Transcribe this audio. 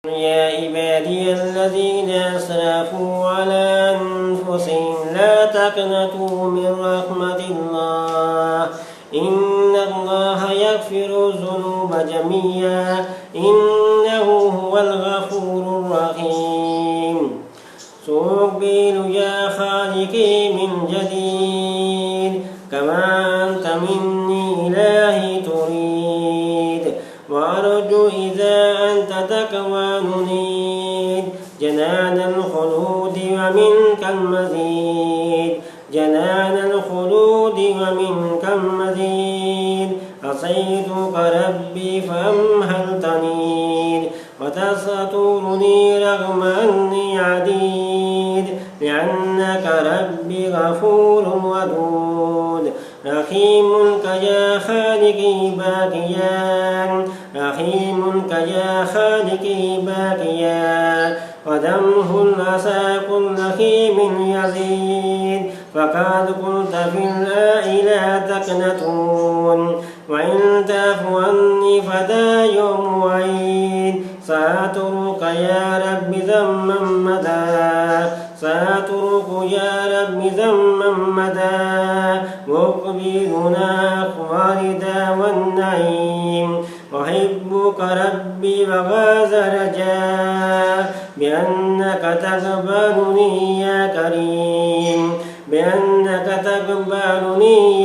يا عبادي الذين أسرفوا على أنفسهم لا تقنطوا من رحمة الله إن الله يغفر الذنوب جميعا إنه هو الغفور الرحيم سأقبل يا خالقي من جديد كما أنت مني إلهي تريد وأرجو إذا أنت تقوى نريد جنان الخلود ومنك المزيد جنان الخلود ومنك المزيد عصيتك ربي فأمهلتني وتسترني رغم أني عديد لأنك ربي غفور ودود رحيم كيا خالقي باقيا رحيم كيا خالقي باقيا ودمه الأسى كل خيم يزيد فقد قلت في الآئلة تقنطون وإن تعفو عني فدا يوم وعيد سأترك يا رب ذما مدى سأترك يا رب ذما مدى مقبلنا خالدا والنعيم أحبك ربي وغاز رجاء بأنك تقبلني يا كريم بأنك تقبلني